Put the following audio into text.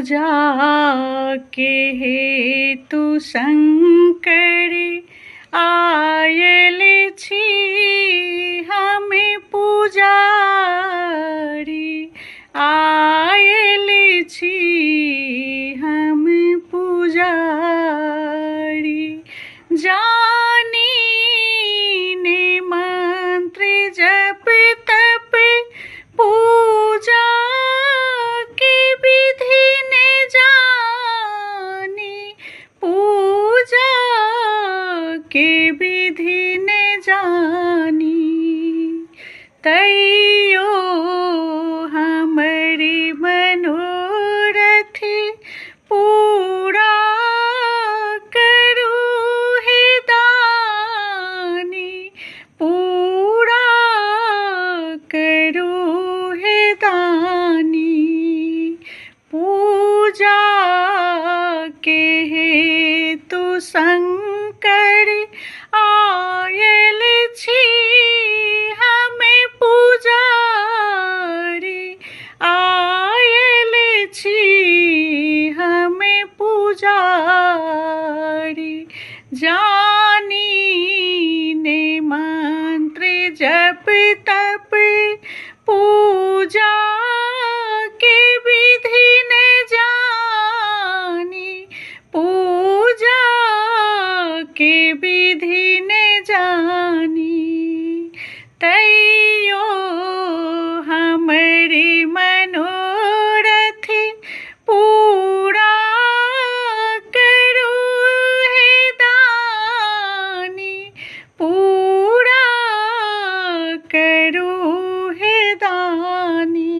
पूजा के हेतु शंकर आयल छी, हमें पुजारी आयल छी, हम पुजारी। जानी ने मंत्र जप तप पूजा की विधि ने जानी, पूजा के विधि ने जानी। तैयो हमारी मनोरथ पूरा करू हे दानी, पूरा करू हे दानी। पूजा के हेतु संग